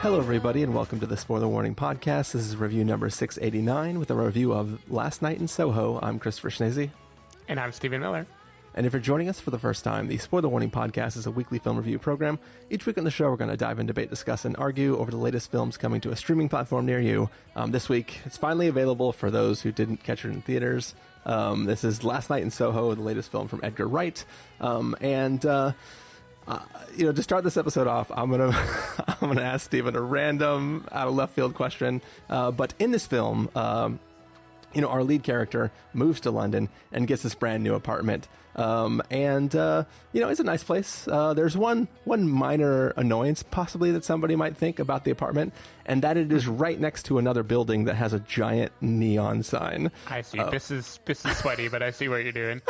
Hello, everybody, and welcome to the Spoiler Warning Podcast. This is review number 689 with a review of Last Night in Soho. I'm Christopher Schnese. And I'm Stephen Miller. And if you're joining us for the first time, the Spoiler Warning Podcast is a weekly film review program. Each week on the show, we're going to dive in, debate, discuss, and argue over the latest films coming to a streaming platform near you. This week, it's finally available for those who didn't catch it in theaters. This is Last Night in Soho, the latest film from Edgar Wright. To start this episode off, I'm gonna ask Stephen a random, out of left field question. But in this film, our lead character moves to London and gets this brand new apartment. It's a nice place. There's one minor annoyance possibly that somebody might think about the apartment, and that it is right next to another building that has a giant neon sign. I see. This is sweaty, but I see what you're doing.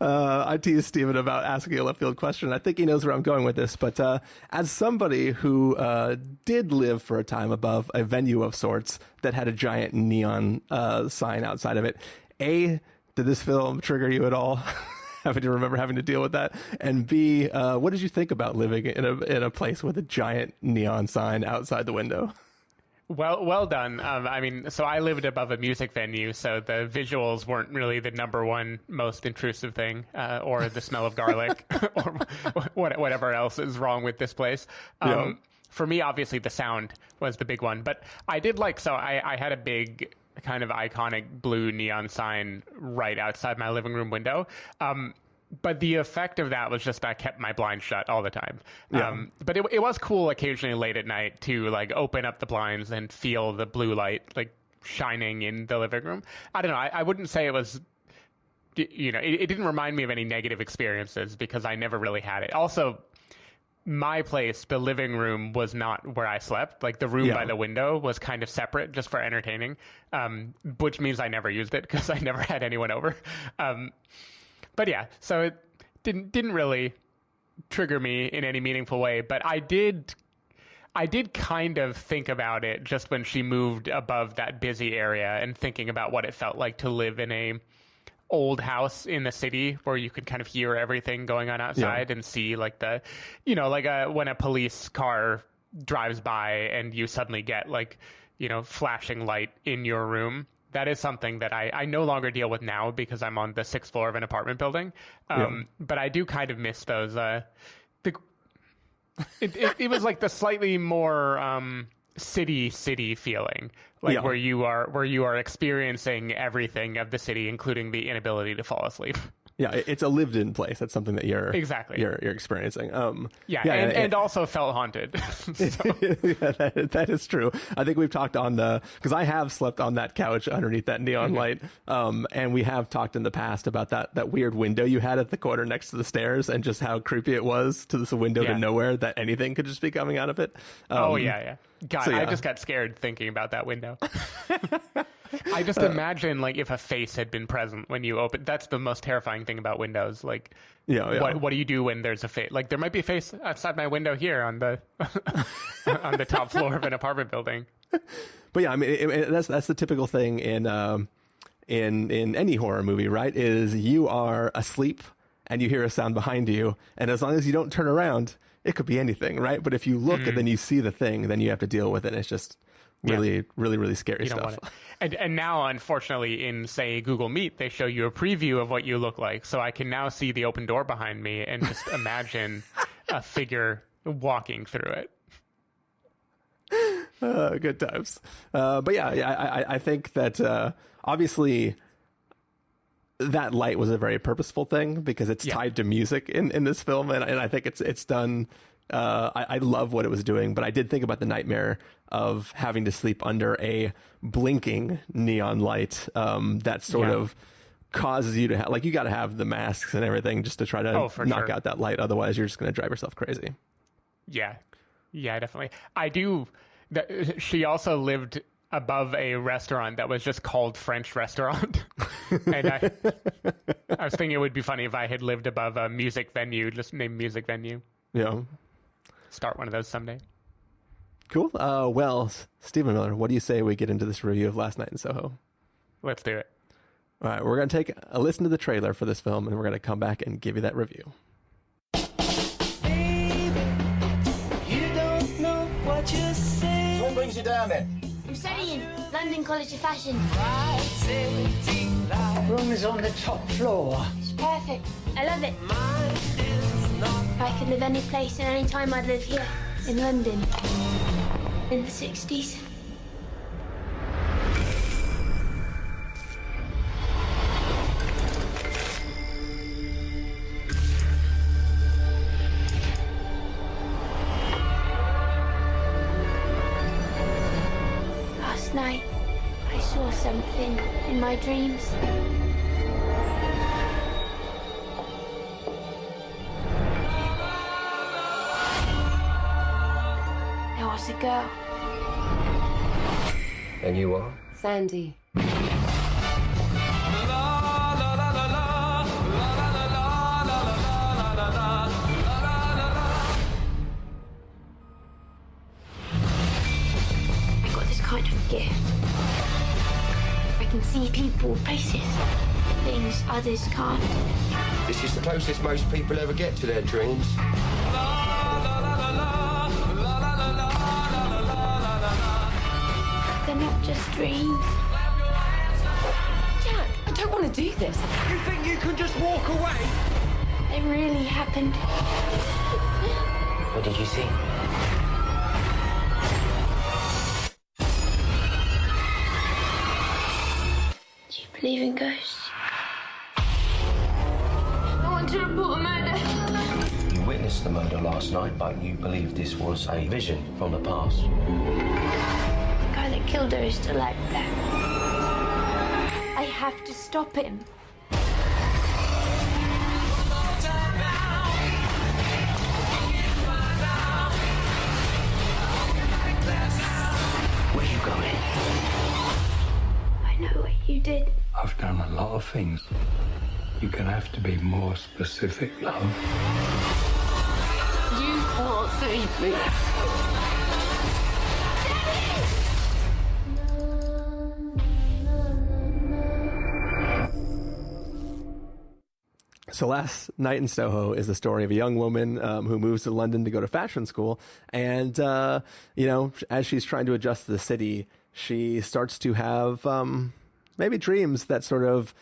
I teased Stephen about asking a left field question. I think he knows where I'm going with this, but as somebody who did live for a time above a venue of sorts that had a giant neon sign outside of it, A, did this film trigger you at all? Having to remember having to deal with that? And B, what did you think about living in a place with a giant neon sign outside the window? Well done. So I lived above a music venue, so the visuals weren't really the number one most intrusive thing, or the smell of garlic, or whatever else is wrong with this place. For me, obviously, the sound was the big one. But I did I had a big kind of iconic blue neon sign right outside my living room window. But the effect of that was just I kept my blinds shut all the time. Yeah. But it was cool occasionally late at night to open up the blinds and feel the blue light shining in the living room. I don't know. I wouldn't say it was, it didn't remind me of any negative experiences because I never really had it. Also, my place, the living room, was not where I slept. The room by the window was kind of separate just for entertaining, which means I never used it because I never had anyone over. But yeah, so it didn't really trigger me in any meaningful way. But I did kind of think about it just when she moved above that busy area and thinking about what it felt like to live in a old house in the city where you could kind of hear everything going on outside and see when a police car drives by and you suddenly get flashing light in your room. That is something that I no longer deal with now because I'm on the 6th floor of an apartment building. But I do kind of miss those. It was like the slightly more city feeling, where you are experiencing everything of the city, including the inability to fall asleep. Yeah, it's a lived-in place. That's something that you're experiencing. And also felt haunted. That is true. I think we've talked because I have slept on that couch underneath that neon light, and we have talked in the past about that weird window you had at the corner next to the stairs, and just how creepy it was to this window to nowhere that anything could just be coming out of it. God, I just got scared thinking about that window. I just imagine if a face had been present when you open. That's the most terrifying thing about windows. What do you do when there's a face? There might be a face outside my window here on the on the top floor of an apartment building. But yeah, I mean that's the typical thing in any horror movie, right? Is you are asleep and you hear a sound behind you, and as long as you don't turn around, it could be anything, right? But if you look and then you see the thing, then you have to deal with it. It's just really scary stuff. And now, unfortunately, in, say, Google Meet, they show you a preview of what you look like. So I can now see the open door behind me and just imagine a figure walking through it. Good times. I think that obviously that light was a very purposeful thing because it's tied to music in this film. And I think it's done. I love what it was doing, but I did think about the nightmare of having to sleep under a blinking neon light that sort of causes you to have, you got to have the masks and everything just to try to knock out that light. Otherwise, you're just going to drive yourself crazy. Yeah, definitely. I do. She also lived above a restaurant that was just called French Restaurant. And I was thinking it would be funny if I had lived above a music venue, just named Music Venue. Yeah. Start one of those someday. Cool. Well, Stephen Miller, what do you say we get into this review of Last Night in Soho? Let's do it. All right, we're going to take a listen to the trailer for this film, and we're going to come back and give you that review. Baby, you don't know brings you down then? I'm studying London College of Fashion. Room is on the top floor. It's perfect. I love it. If I could live any place and any time, I'd live here in London in the 60s. Last night, I saw something in my dreams. There was a girl. And you are? Sandy. I got this kind of gift. I can see people, places, things others can't. This is the closest most people ever get to their dreams. They're not just dreams. Jack, I don't want to do this. You think you can just walk away? They really happened. What did you see? Do you believe in ghosts? I want to report a murder. You witnessed the murder last night, but you believe this was a vision from the past. The guy that killed her is still out there. I have to stop him. Where you going? I know what you did. I've done a lot of things. You're gonna have to be more specific, love. You can't save me. So Last Night in Soho is the story of a young woman who moves to London to go to fashion school. And, as she's trying to adjust to the city, she starts to have maybe dreams that sort of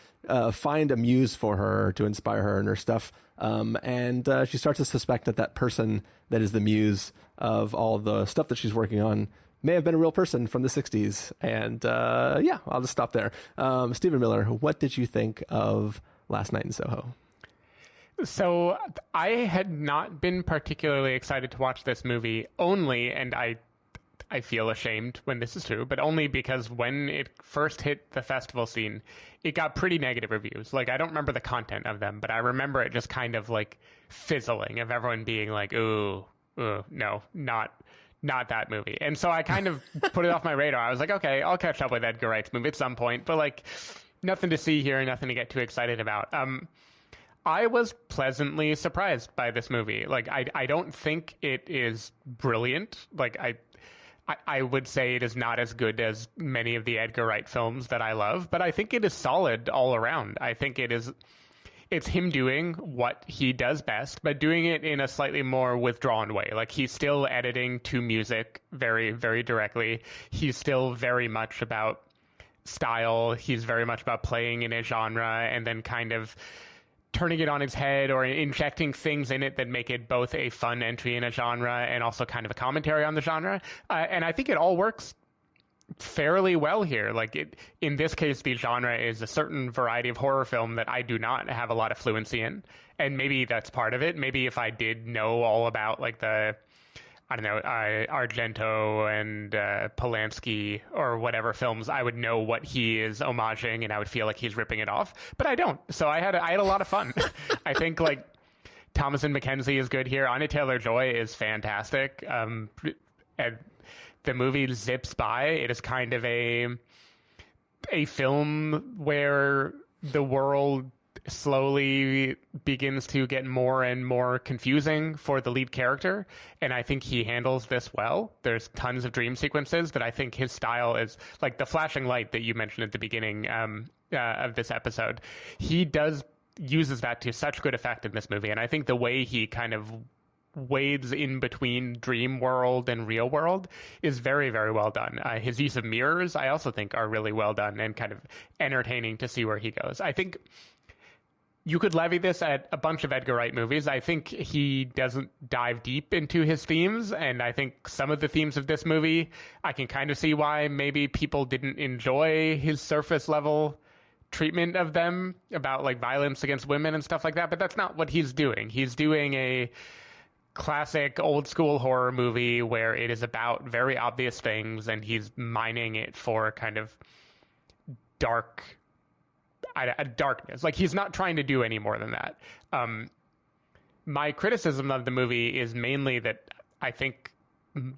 find a muse for her to inspire her in her stuff. And she starts to suspect that person that is the muse of all the stuff that she's working on may have been a real person from the 60s. And I'll just stop there. Stephen Miller, what did you think of Last Night in Soho? So I had not been particularly excited to watch this movie only, and I feel ashamed when this is true, but only because when it first hit the festival scene, it got pretty negative reviews. Like, I don't remember the content of them, but I remember it just kind of like fizzling, of everyone being like, ooh, no, not that movie. And so I kind of put it off my radar. I was like, okay, I'll catch up with Edgar Wright's movie at some point, but like nothing to see here, nothing to get too excited about. I was pleasantly surprised by this movie. Like, I don't think it is brilliant. Like, I would say it is not as good as many of the Edgar Wright films that I love, but I think it is solid all around. I think it's him doing what he does best, but doing it in a slightly more withdrawn way. Like, he's still editing to music very, very directly. He's still very much about style. He's very much about playing in a genre and then kind of turning it on its head or injecting things in it that make it both a fun entry in a genre and also kind of a commentary on the genre. And I think it all works fairly well here. Like, in this case, the genre is a certain variety of horror film that I do not have a lot of fluency in. And maybe that's part of it. Maybe if I did know all about like the, I don't know, Argento and Polanski or whatever films, I would know what he is homaging and I would feel like he's ripping it off. But I don't. So I had a lot of fun. I think like Thomasin McKenzie is good here. Anya Taylor-Joy is fantastic. And the movie zips by. It is kind of a film where the world slowly begins to get more and more confusing for the lead character, and I think he handles this well. There's tons of dream sequences that I think his style is, like the flashing light that you mentioned at the beginning of this episode. He uses that to such good effect in this movie, and I think the way he kind of wades in between dream world and real world is very, very well done. His use of mirrors, I also think, are really well done and kind of entertaining to see where he goes. I think you could levy this at a bunch of Edgar Wright movies. I think he doesn't dive deep into his themes, and I think some of the themes of this movie, I can kind of see why maybe people didn't enjoy his surface level treatment of them about like violence against women and stuff like that, but that's not what he's doing. He's doing a classic old school horror movie where it is about very obvious things, and he's mining it for kind of darkness. Like, he's not trying to do any more than that. My criticism of the movie is mainly that I think,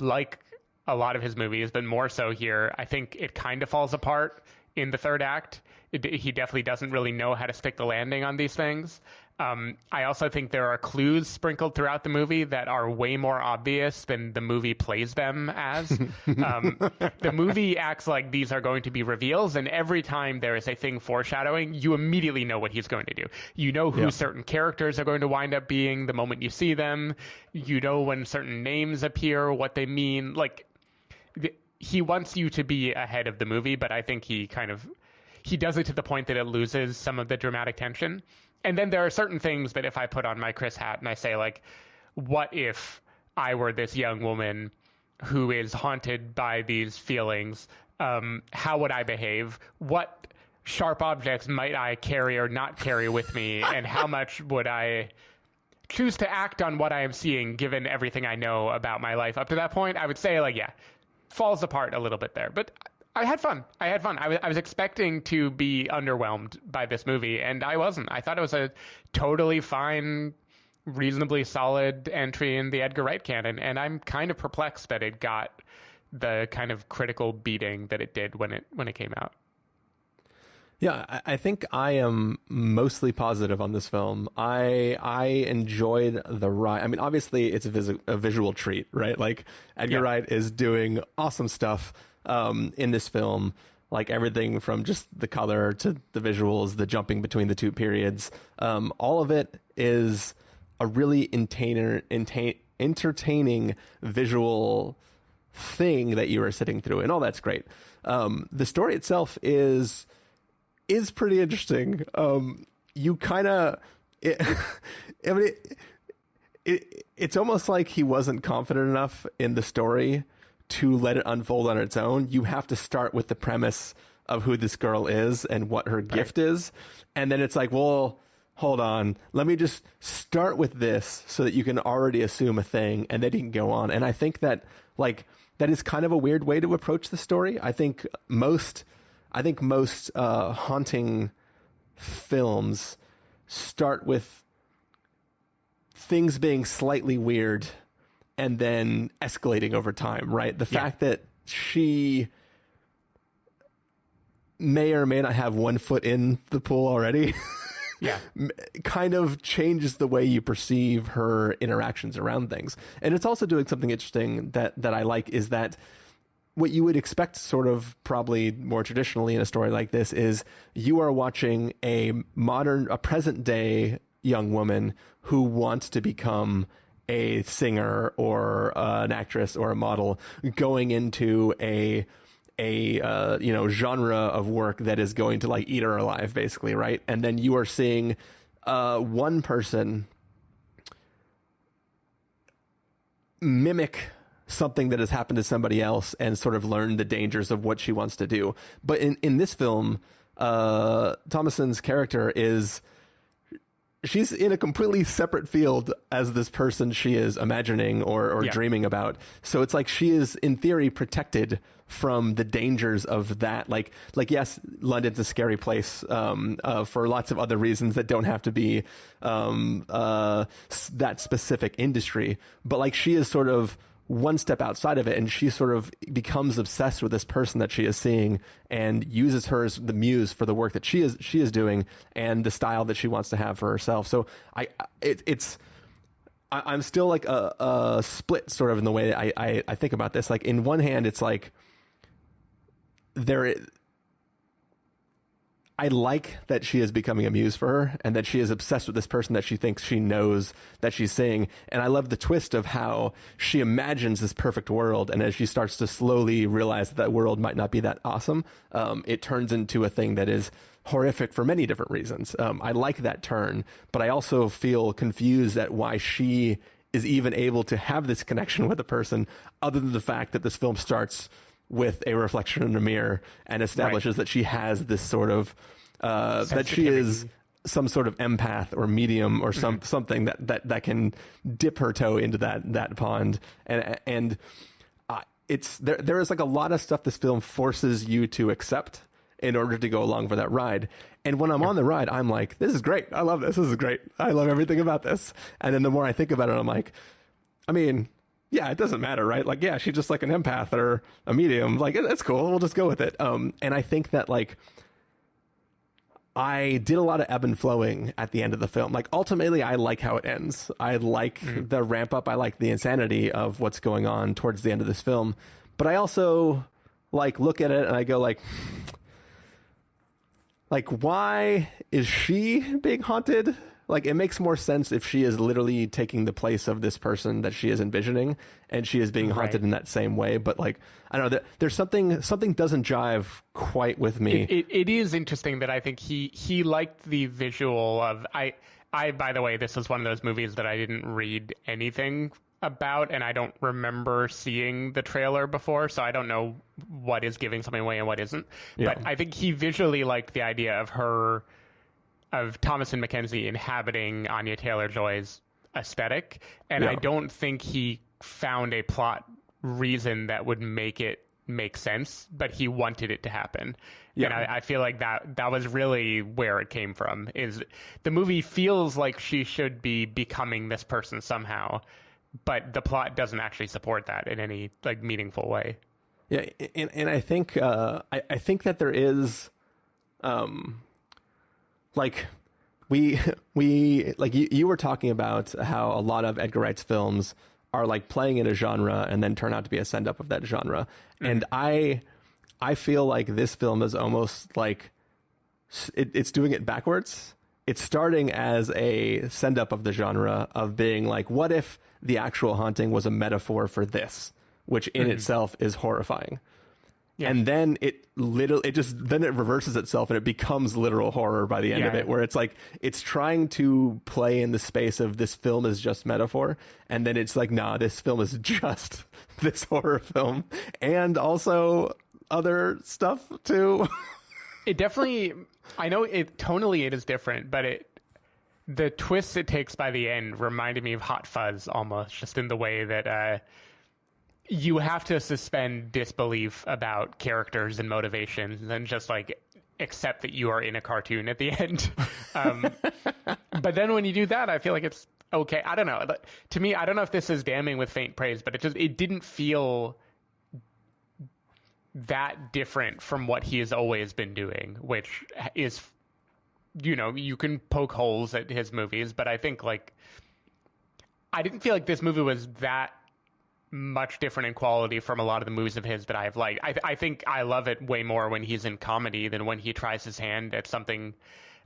like a lot of his movies, but more so here, I think it kind of falls apart in the third act. He definitely doesn't really know how to stick the landing on these things. I also think there are clues sprinkled throughout the movie that are way more obvious than the movie plays them as. The movie acts like these are going to be reveals, and every time there is a thing foreshadowing, you immediately know what he's going to do. You know who certain characters are going to wind up being the moment you see them. You know when certain names appear, what they mean. Like, he wants you to be ahead of the movie, but I think he does it to the point that it loses some of the dramatic tension. And then there are certain things that if I put on my Chris hat and I say, like, what if I were this young woman who is haunted by these feelings? How would I behave? What sharp objects might I carry or not carry with me? And how much would I choose to act on what I am seeing, given everything I know about my life up to that point? I would say, like, yeah, falls apart a little bit there. But I had fun. I was expecting to be underwhelmed by this movie, and I wasn't. I thought it was a totally fine, reasonably solid entry in the Edgar Wright canon, and I'm kind of perplexed that it got the kind of critical beating that it did when it came out. Yeah, I think I am mostly positive on this film. I enjoyed the ride. I mean, obviously, it's a visual treat, right? Like, Edgar Wright is doing awesome stuff in this film, like everything from just the color to the visuals, the jumping between the two periods. All of it is a really entertaining visual thing that you are sitting through, and all that's great. The story itself is pretty interesting. You kind of, it's almost like he wasn't confident enough in the story to let it unfold on its own. You have to start with the premise of who this girl is and what her gift is. And then it's like, well, hold on, let me just start with this so that you can already assume a thing, and then you can go on. And I think that, like, that is kind of a weird way to approach the story. I think most haunting films start with things being slightly weird and then escalating over time, right? The fact that she may or may not have one foot in the pool already kind of changes the way you perceive her interactions around things. And it's also doing something interesting that I like, is that what you would expect sort of probably more traditionally in a story like this is you are watching a present day young woman who wants to become a singer or an actress or a model, going into a genre of work that is going to, like, eat her alive, basically, right? And then you are seeing one person mimic something that has happened to somebody else and sort of learn the dangers of what she wants to do. But in this film, Thomasin's character she's in a completely separate field as this person she is imagining or dreaming about. So it's like she is, in theory, protected from the dangers of that. Like yes, London's a scary place for lots of other reasons that don't have to be that specific industry. But, like, she is sort of one step outside of it, and she sort of becomes obsessed with this person that she is seeing and uses her as the muse for the work that she is doing and the style that she wants to have for herself. So I'm still like a split sort of in the way I think about this. Like, in one hand, it's like I like that she is becoming a muse for her and that she is obsessed with this person that she thinks she knows that she's seeing. And I love the twist of how she imagines this perfect world. And as she starts to slowly realize that world might not be that awesome, it turns into a thing that is horrific for many different reasons. I like that turn, but I also feel confused at why she is even able to have this connection with a person other than the fact that this film starts with a reflection in a mirror and establishes that she has this sort of that she is some sort of empath or medium or something that can dip her toe into that pond. And it's there is like a lot of stuff this film forces you to accept in order to go along for that ride. And when I'm on the ride, I'm like, this is great. I love this. This is great. I love everything about this. And then the more I think about it, I'm like, I mean, yeah, it doesn't matter, right? Like, yeah, she's just like an empath or a medium. Like, it's cool. We'll just go with it. And I think that, like, I did a lot of ebb and flowing at the end of the film. Like, ultimately, I like how it ends. I like the ramp up. I like the insanity of what's going on towards the end of this film. But I also, like, look at it and I go, like, why is she being haunted? Like, it makes more sense if she is literally taking the place of this person that she is envisioning, and she is being haunted in that same way. But, like, I don't know, there's something doesn't jive quite with me. It is interesting that I think he liked the visual of I by the way, this is one of those movies that I didn't read anything about, and I don't remember seeing the trailer before, so I don't know what is giving something away and what isn't. Yeah. But I think he visually liked the idea of Thomasin McKenzie inhabiting Anya Taylor-Joy's aesthetic, and I don't think he found a plot reason that would make it make sense, but he wanted it to happen. Yeah. And I feel like that was really where it came from. Is the movie feels like she should be becoming this person somehow, but the plot doesn't actually support that in any, like, meaningful way. Yeah, and I think I think that there is like we like you were talking about how a lot of Edgar Wright's films are like playing in a genre and then turn out to be a send up of that genre. And I feel like this film is almost like it's doing it backwards. It's starting as a send up of the genre of being like, what if the actual haunting was a metaphor for this, which in itself is horrifying. Yeah. And then it reverses itself and it becomes literal horror by the end of it, where it's like, it's trying to play in the space of this film is just metaphor. And then it's like, nah, this film is just this horror film and also other stuff too. It definitely, I know it tonally it is different, but the twists it takes by the end reminded me of Hot Fuzz almost, just in the way that, you have to suspend disbelief about characters and motivations and just like accept that you are in a cartoon at the end. But then when you do that, I feel like it's okay. I don't know. To me, I don't know if this is damning with faint praise, but it didn't feel that different from what he has always been doing, which is, you know, you can poke holes at his movies, but I think like, I didn't feel like this movie was that much different in quality from a lot of the movies of his that I have liked. I think I love it way more when he's in comedy than when he tries his hand at something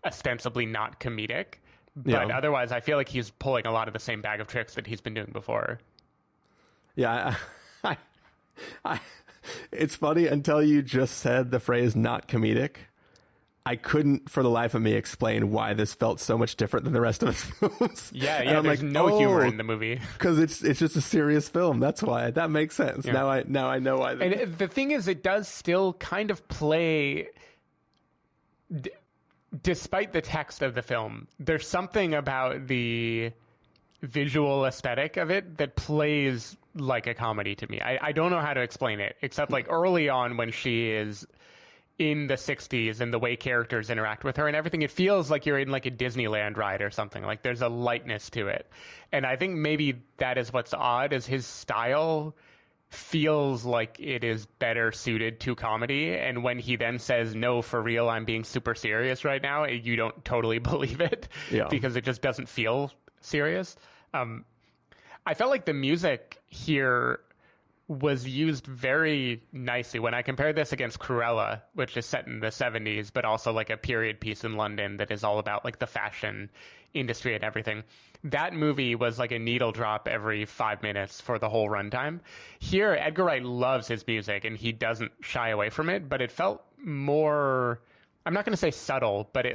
ostensibly not comedic. But otherwise, I feel like he's pulling a lot of the same bag of tricks that he's been doing before. Yeah, it's funny until you just said the phrase "not comedic." I couldn't, for the life of me, explain why this felt so much different than the rest of his films. Yeah, there's like, no humor in the movie because it's just a serious film. That's why that makes sense. Yeah. Now I know why. And the thing is, it does still kind of play, despite the text of the film. There's something about the visual aesthetic of it that plays like a comedy to me. I don't know how to explain it, except like early on when she is in the 60s and the way characters interact with her and everything, it feels like you're in like a Disneyland ride or something. Like there's a lightness to it. And I think maybe that is what's odd, is his style feels like it is better suited to comedy. And when he then says, no, for real, I'm being super serious right now, you don't totally believe it because it just doesn't feel serious. I felt like the music here was used very nicely. When I compare this against Cruella, which is set in the 70s, but also like a period piece in London that is all about like the fashion industry and everything, that movie was like a needle drop every 5 minutes for the whole runtime. Here, Edgar Wright loves his music and he doesn't shy away from it, but it felt more, I'm not going to say subtle, but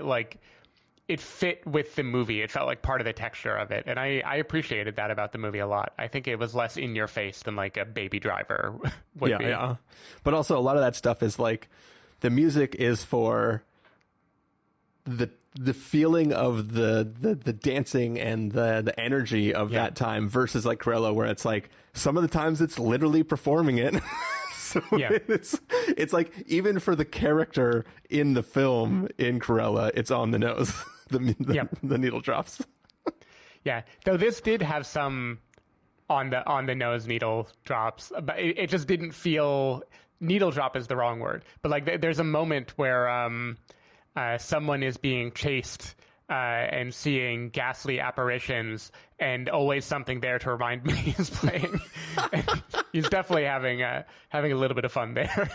it fit with the movie. It felt like part of the texture of it. And I appreciated that about the movie a lot. I think it was less in your face than like a Baby Driver would be. Yeah. But also a lot of that stuff is like the music is for the feeling of the dancing and the energy of that time versus like Cruella, where it's like some of the times it's literally performing it. So it's like even for the character in the film in Cruella, it's on the nose. The needle drops. Yeah, though this did have some on the nose needle drops, but it just didn't feel, needle drop is the wrong word, but like there's a moment where someone is being chased and seeing ghastly apparitions, and always something there to remind me is playing. He's definitely having a little bit of fun there.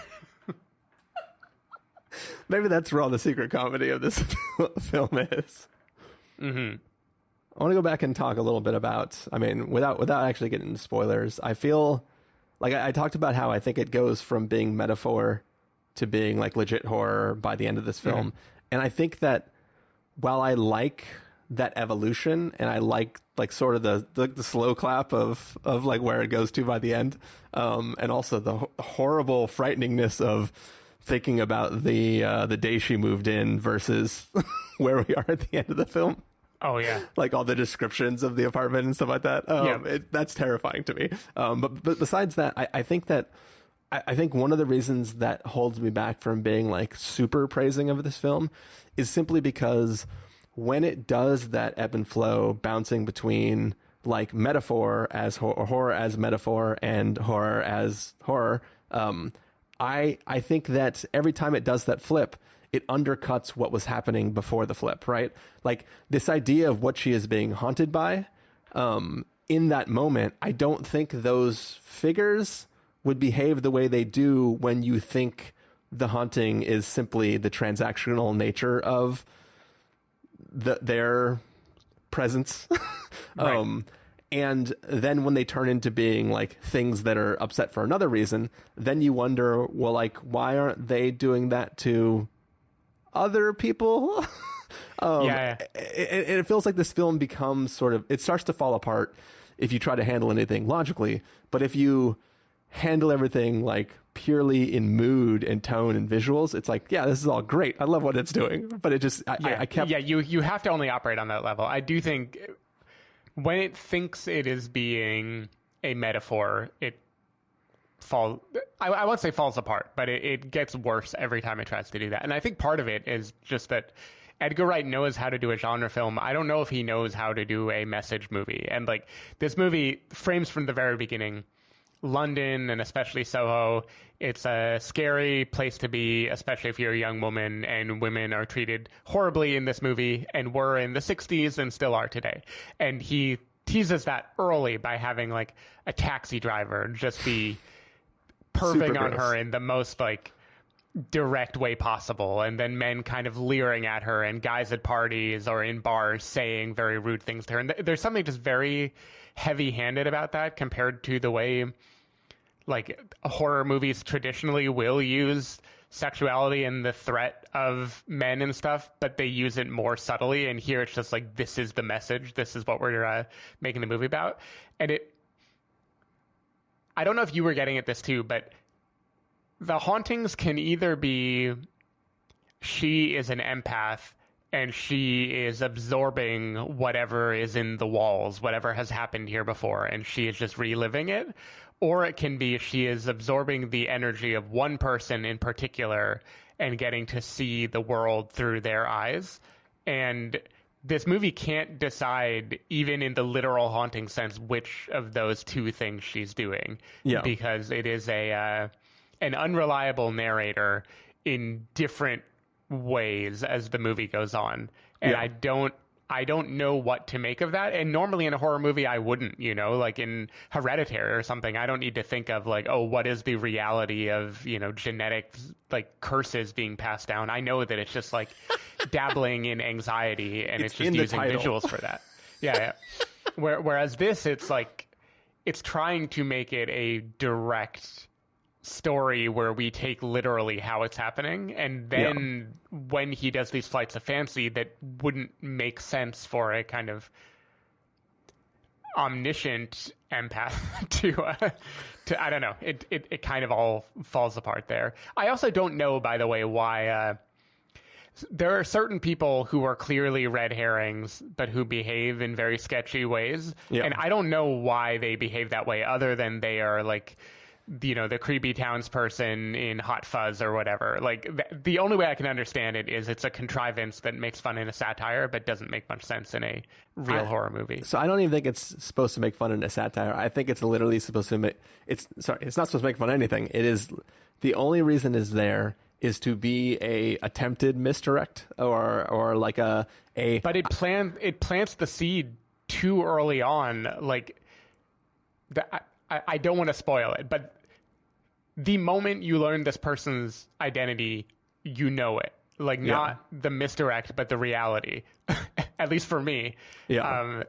Maybe that's where all the secret comedy of this film is. Mm-hmm. I want to go back and talk a little bit about, I mean, without actually getting into spoilers, I feel like I talked about how I think it goes from being metaphor to being like legit horror by the end of this film. And I think that while I like that evolution and I like sort of the slow clap of like where it goes to by the end, and also the horrible frighteningness of thinking about the day she moved in versus where we are at the end of the film. Oh yeah, like all the descriptions of the apartment and stuff like that. That's terrifying to me. But besides that, I think one of the reasons that holds me back from being like super praising of this film is simply because when it does that ebb and flow, bouncing between like metaphor as horror as metaphor and horror as horror, I think that every time it does that flip, it undercuts what was happening before the flip, right? Like this idea of what she is being haunted by, in that moment, I don't think those figures would behave the way they do when you think the haunting is simply the transactional nature of their presence. Right. And then when they turn into being like things that are upset for another reason, then you wonder, well, like, why aren't they doing that to other people? It feels like this film becomes sort of, it starts to fall apart if you try to handle anything logically. But if you handle everything like purely in mood and tone and visuals, it's like, yeah, this is all great. I love what it's doing. But it just, you have to only operate on that level. I do think when it thinks it is being a metaphor, it falls, I won't say falls apart, but it gets worse every time it tries to do that. And I think part of it is just that Edgar Wright knows how to do a genre film. I don't know if he knows how to do a message movie. And like this movie frames from the very beginning London and especially Soho. It's a scary place to be, especially if you're a young woman, and women are treated horribly in this movie and were in the 60s and still are today. And he teases that early by having like a taxi driver just be perving on her in the most like direct way possible, and then men kind of leering at her, and guys at parties or in bars saying very rude things to her. And there's something just very heavy-handed about that compared to the way like horror movies traditionally will use sexuality and the threat of men and stuff, but they use it more subtly. And here it's just like, this is the message, this is what we're making the movie about. And I don't know if you were getting at this too, but the hauntings can either be she is an empath and she is absorbing whatever is in the walls, whatever has happened here before, and she is just reliving it. Or it can be she is absorbing the energy of one person in particular and getting to see the world through their eyes. And this movie can't decide, even in the literal haunting sense, which of those two things she's doing. Yeah. Because it is an unreliable narrator in different ways as the movie goes on. And I don't know what to make of that. And normally in a horror movie, I wouldn't, you know, like in Hereditary or something. I don't need to think of like, oh, what is the reality of, you know, genetic like curses being passed down? I know that it's just like dabbling in anxiety, and it's just using visuals for that. Yeah. Whereas this, it's like, it's trying to make it a direct story where we take literally how it's happening, and then when he does these flights of fancy that wouldn't make sense for a kind of omniscient empath to I don't know, it kind of all falls apart there. I also don't know, by the way, why there are certain people who are clearly red herrings but who behave in very sketchy ways, and I don't know why they behave that way other than they are like, you know, the creepy townsperson in Hot Fuzz or whatever. Like, the only way I can understand it is it's a contrivance that makes fun in a satire but doesn't make much sense in a real horror movie. So I don't even think it's supposed to make fun in a satire. I think it's literally supposed to make... It's not supposed to make fun of anything. It is... The only reason is there is to be a attempted misdirect or like a... But it plants the seed too early on. Like, I don't want to spoil it, but the moment you learn this person's identity, you know it. Like, not the misdirect, but the reality. At least for me. Yeah.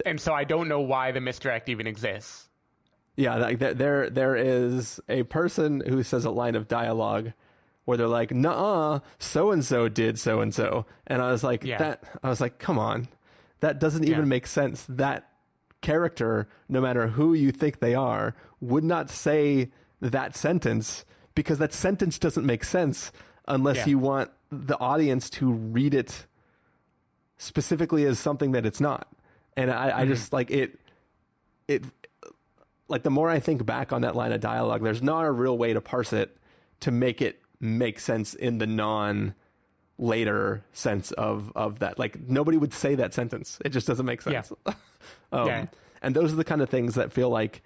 And so I don't know why the misdirect even exists. Yeah, like there is a person who says a line of dialogue where they're like, "Nuh-uh, so-and-so did so-and-so." And I was like, come on. That doesn't even make sense. That character, no matter who you think they are, would not say that sentence, because that sentence doesn't make sense unless you want the audience to read it specifically as something that it's not. And I just like it like, the more I think back on that line of dialogue, there's not a real way to parse it to make it make sense in the later sense of that. Like, nobody would say that sentence. It just doesn't make sense. And those are the kind of things that feel like,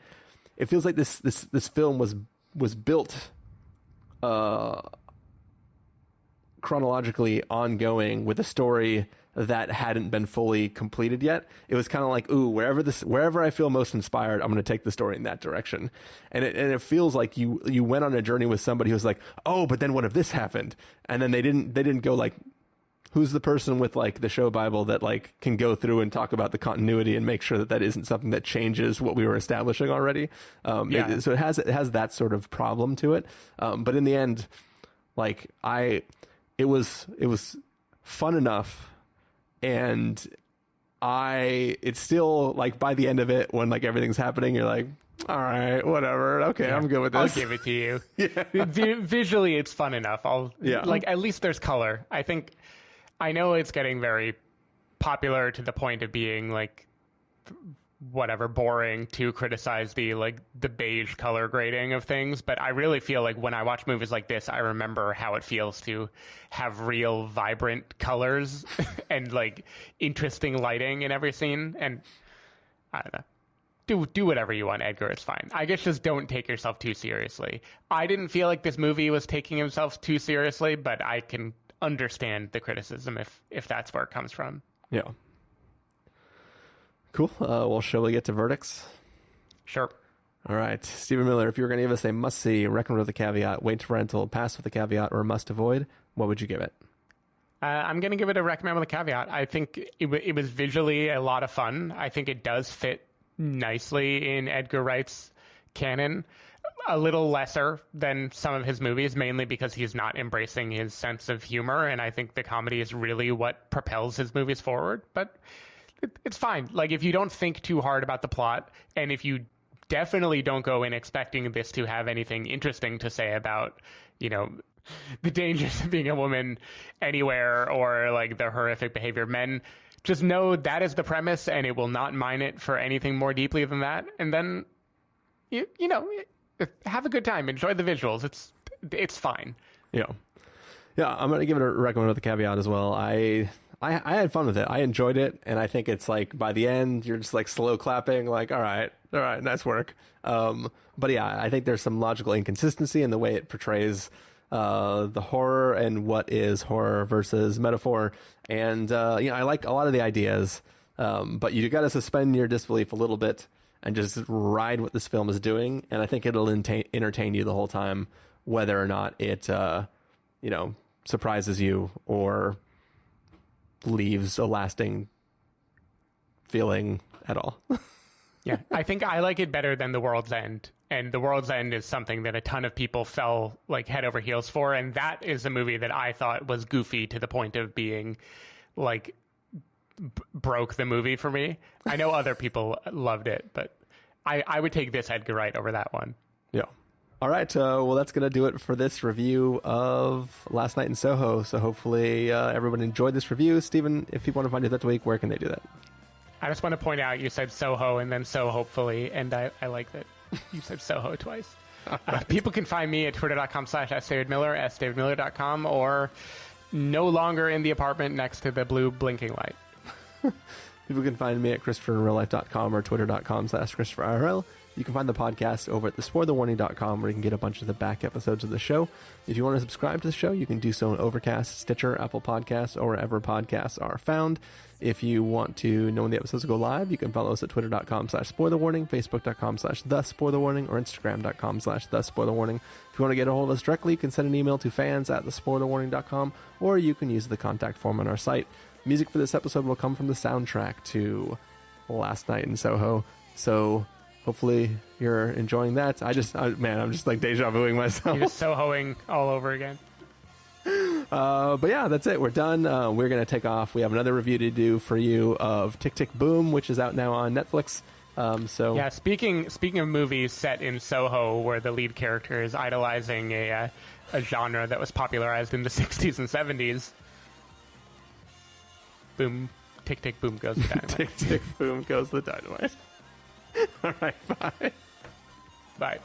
it feels like this film was built chronologically ongoing with a story that hadn't been fully completed yet. It was kind of like, ooh, wherever I feel most inspired, I'm going to take the story in that direction. And it feels like you went on a journey with somebody who was like, oh, but then what if this happened? And then they didn't go like, who's the person with like the show Bible that like can go through and talk about the continuity and make sure that isn't something that changes what we were establishing already. So it has that sort of problem to it. But in the end, like, it was fun enough. And it's still like, by the end of it, when like everything's happening, you're like, all right, whatever. Okay, I'm good with this. I'll give it to you. Visually, it's fun enough. Like, at least there's color. I know it's getting very popular to the point of being like, whatever, boring to criticize the beige color grading of things, but I really feel like when I watch movies like this, I remember how it feels to have real vibrant colors and like interesting lighting in every scene. And I don't know, do whatever you want, Edgar. It's fine. I guess just don't take yourself too seriously. I didn't feel like this movie was taking himself too seriously, but I can understand the criticism if that's where it comes from. Yeah. Cool. Well, shall we get to verdicts? Sure. All right. Stephen Miller, if you were going to give us a must-see, recommend with a caveat, wait to rental, pass with a caveat, or must avoid, what would you give it? I'm going to give it a recommend with a caveat. I think it was visually a lot of fun. I think it does fit nicely in Edgar Wright's canon. A little lesser than some of his movies, mainly because he's not embracing his sense of humor, and I think the comedy is really what propels his movies forward. But it's fine. Like, if you don't think too hard about the plot, and if you definitely don't go in expecting this to have anything interesting to say about, you know, the dangers of being a woman anywhere or like the horrific behavior of men, just know that is the premise, and it will not mine it for anything more deeply than that. And then, you know, have a good time. Enjoy the visuals. It's fine. Yeah. I'm going to give it a recommend with a caveat as well. I had fun with it. I enjoyed it, and I think it's like, by the end, you're just like slow clapping, like, all right, nice work. But yeah, I think there's some logical inconsistency in the way it portrays the horror and what is horror versus metaphor. And, I like a lot of the ideas, but you got to suspend your disbelief a little bit and just ride what this film is doing. And I think it'll entertain you the whole time, whether or not it, surprises you or leaves a lasting feeling at all. Yeah, I think I like it better than The World's End. And The World's End is something that a ton of people fell like head over heels for. And that is a movie that I thought was goofy to the point of being like broke the movie for me. I know other people loved it, but I would take this Edgar Wright over that one. Yeah. All right. Well, that's going to do it for this review of Last Night in Soho. So hopefully everyone enjoyed this review. Stephen, if people want to find you that week, where can they do that? I just want to point out you said Soho and then so hopefully, and I like that you said Soho twice. Right. People can find me at twitter.com/sdavidmiller, sdavidmiller.com, or no longer in the apartment next to the blue blinking light. People can find me at ChristopherInRealLife.com or twitter.com/ChristopherIRL. You can find the podcast over at thespoilerwarning.com, where you can get a bunch of the back episodes of the show. If you want to subscribe to the show, you can do so on Overcast, Stitcher, Apple Podcasts, or wherever podcasts are found. If you want to know when the episodes go live, you can follow us at twitter.com/spoilerwarning, facebook.com/thespoilerwarning, or instagram.com/thespoilerwarning. If you want to get a hold of us directly, you can send an email to fans@thespoilerwarning.com, or you can use the contact form on our site. Music for this episode will come from the soundtrack to Last Night in Soho. So hopefully you're enjoying that. I'm just like deja vuing myself. You're just Sohoing all over again. But yeah, that's it. We're done. We're going to take off. We have another review to do for you of Tick, Tick, Boom, which is out now on Netflix. Yeah, speaking of movies set in Soho, where the lead character is idolizing a genre that was popularized in the 60s and 70s. Boom, tick, tick, boom goes the dynamite. Tick, tick, boom goes the dynamite. All right, bye. Bye.